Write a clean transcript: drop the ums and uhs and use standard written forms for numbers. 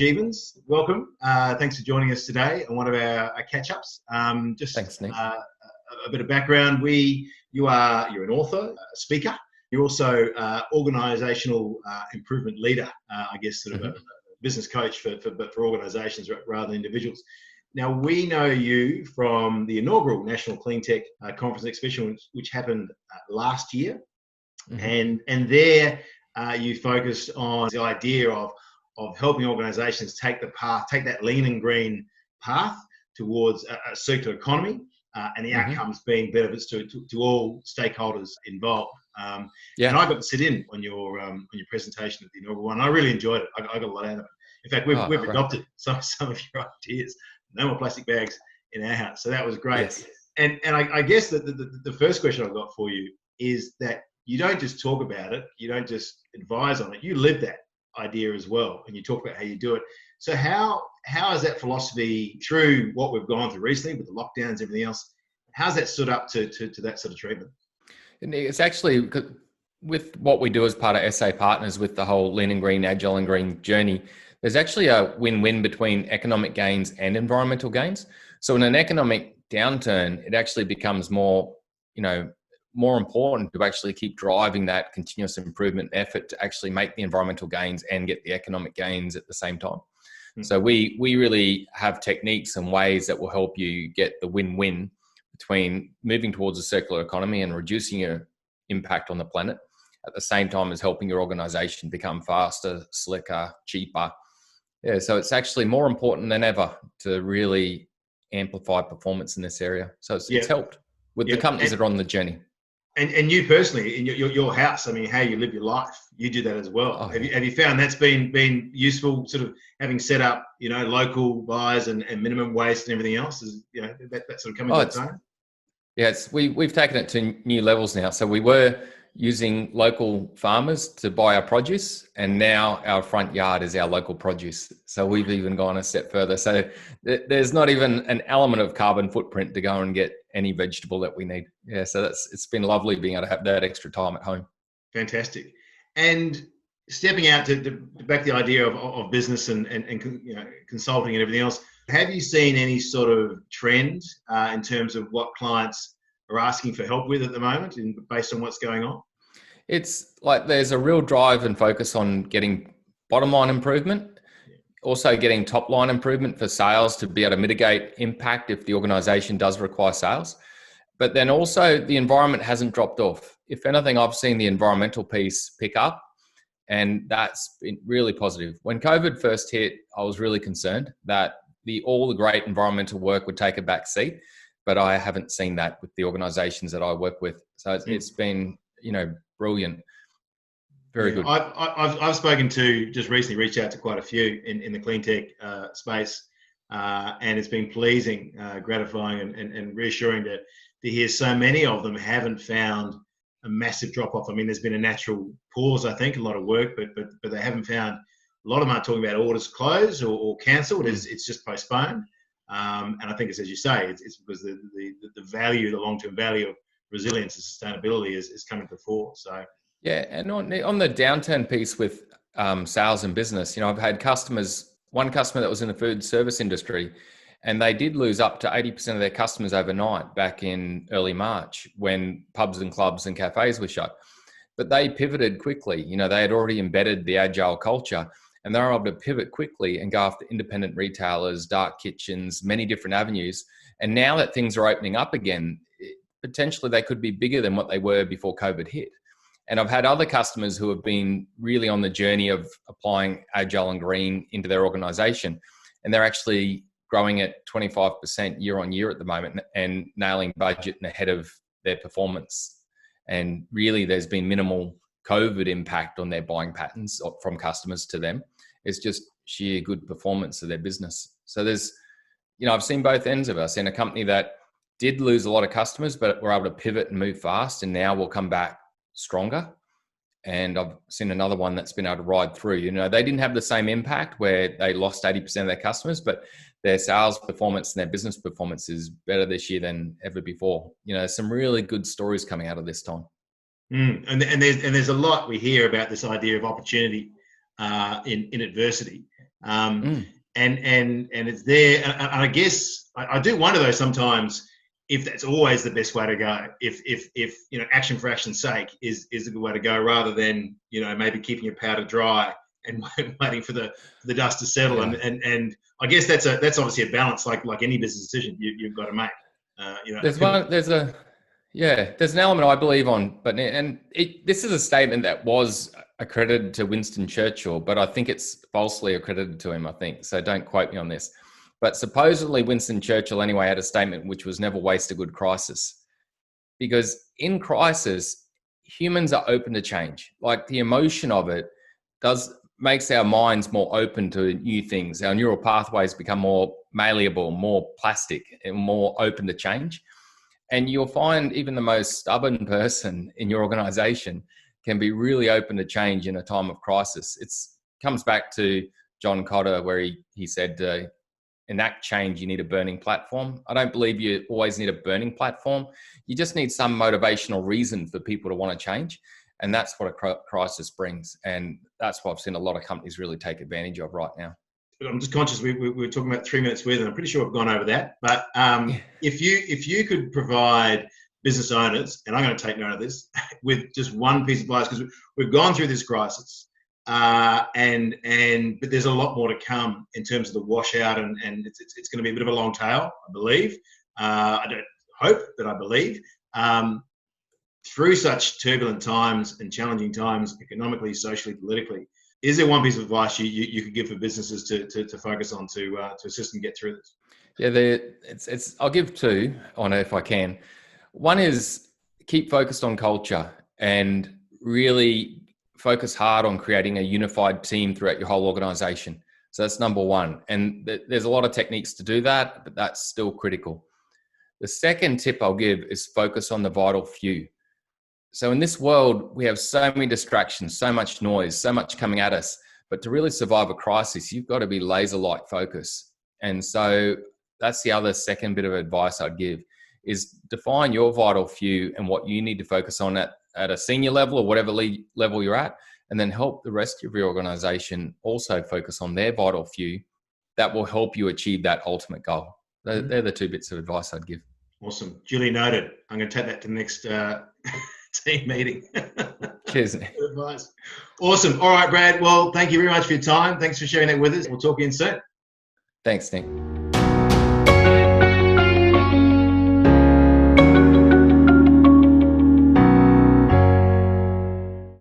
Jeavons. Welcome. Thanks for joining us today on one of our catch-ups. Thanks, Nick. A bit of background. You're an author, a speaker. You're also organisational improvement leader. I guess sort of a business coach for organisations rather than individuals. Now, we know you from the inaugural National Cleantech Conference exhibition, which happened last year, and there you focused on the idea of helping organisations take that lean and green path towards a circular economy, and the outcomes being benefits to all stakeholders involved. And I got to sit in on your presentation at the inaugural one. I really enjoyed it. I got a lot out of it. In fact, we've adopted some of your ideas. No more plastic bags in our house. So that was great. Yes. And I guess that the first question I've got for you is that you don't just talk about it, you don't just advise on it, you live that idea as well, and you talk about how you do it. So how has that philosophy, through what we've gone through recently with the lockdowns, everything else, how's that stood up to that sort of treatment? And it's actually, with what we do as part of SA Partners with the whole lean and green, agile and green journey, there's actually a win-win between economic gains and environmental gains. So in an economic downturn, it actually becomes more important to actually keep driving that continuous improvement effort to actually make the environmental gains and get the economic gains at the same time. So we really have techniques and ways that will help you get the win-win between moving towards a circular economy and reducing your impact on the planet at the same time as helping your organization become faster, slicker, cheaper. Yeah, so it's actually more important than ever to really amplify performance in this area. So it's helped with the companies that are on the journey. And you personally, in your house, I mean, how you live your life, you do that as well. Have you found that's been useful, sort of having set up, local buys and minimum waste and everything else? Is that sort of coming to its own? Yes, we've taken it to new levels now. So we were using local farmers to buy our produce, and now our front yard is our local produce. So we've even gone a step further. So there's not even an element of carbon footprint to go and get any vegetable that we need. Yeah, so it's been lovely being able to have that extra time at home. Fantastic. And stepping out to back the idea of business and consulting and everything else, have you seen any sort of trend in terms of what clients are asking for help with at the moment, based on what's going on? It's like there's a real drive and focus on getting bottom line improvement, also getting top line improvement for sales to be able to mitigate impact if the organization does require sales. But then also the environment hasn't dropped off. If anything, I've seen the environmental piece pick up, and that's been really positive. When COVID first hit, I was really concerned that all the great environmental work would take a back seat, but I haven't seen that with the organizations that I work with. So it's been, brilliant. Very good. I've spoken to, just recently reached out to quite a few in the cleantech space, and it's been pleasing, gratifying and reassuring to hear so many of them haven't found a massive drop off. I mean, there's been a natural pause, I think, a lot of work, but they haven't found. A lot of them aren't talking about orders closed or cancelled. It's just postponed. And I think it's, as you say, it's because the value, the long-term value of resilience and sustainability is coming to the fore. So yeah, and on the downturn piece with sales and business, I've had one customer that was in the food service industry, and they did lose up to 80% of their customers overnight back in early March when pubs and clubs and cafes were shut. But they pivoted quickly. They had already embedded the agile culture, and they were able to pivot quickly and go after independent retailers, dark kitchens, many different avenues. And now that things are opening up again, potentially they could be bigger than what they were before COVID hit. And I've had other customers who have been really on the journey of applying agile and green into their organization, and they're actually growing at 25% year on year at the moment and nailing budget and ahead of their performance. And really there's been minimal COVID impact on their buying patterns from customers to them. It's just sheer good performance of their business. So there's, I've seen both ends of it. I've seen a company that did lose a lot of customers, but were able to pivot and move fast, and now will come back stronger. And I've seen another one that's been able to ride through. They didn't have the same impact where they lost 80% of their customers, but their sales performance and their business performance is better this year than ever before. Some really good stories coming out of this time. And there's a lot we hear about this idea of opportunity in adversity. And it's there. And I guess I do wonder though sometimes if that's always the best way to go. If action for action's sake is a good way to go, rather than maybe keeping your powder dry and waiting for the dust to settle. Yeah. And I guess that's obviously a balance, like any business decision you've got to make. There's an element I believe on, this is a statement that was accredited to Winston Churchill, but I think it's falsely accredited to him, I think. So don't quote me on this. But supposedly Winston Churchill anyway had a statement which was never waste a good crisis. Because in crisis, humans are open to change. Like the emotion of it makes our minds more open to new things. Our neural pathways become more malleable, more plastic, and more open to change. And you'll find even the most stubborn person in your organization can be really open to change in a time of crisis. It comes back to John Cotter, where he said, enact change, you need a burning platform. I don't believe you always need a burning platform. You just need some motivational reason for people to want to change. And that's what a crisis brings. And that's what I've seen a lot of companies really take advantage of right now. I'm just conscious we were talking about 3 minutes with, and I'm pretty sure we've gone over that. But if you could provide business owners, and I'm going to take note of this, with just one piece of advice, because we've gone through this crisis, but there's a lot more to come in terms of the washout, and it's going to be a bit of a long tail, I believe. I don't hope, but I believe. Through such turbulent times and challenging times, economically, socially, politically, is there one piece of advice you could give for businesses to focus on to assist them get through this? Yeah, I'll give two on it if I can. One is keep focused on culture and really focus hard on creating a unified team throughout your whole organization. So that's number one. And there's a lot of techniques to do that, but that's still critical. The second tip I'll give is focus on the vital few. So in this world, we have so many distractions, so much noise, so much coming at us. But to really survive a crisis, you've got to be laser-like focus. And so that's the other second bit of advice I'd give, is define your vital few and what you need to focus on at a senior level or whatever level you're at, and then help the rest of your organization also focus on their vital few. That will help you achieve that ultimate goal. They're the two bits of advice I'd give. Awesome. Duly noted. I'm going to take that to the next team meeting. Cheers. Advice. Awesome. All right, Brad. Well, thank you very much for your time. Thanks for sharing that with us. We'll talk again soon. Thanks, Nick.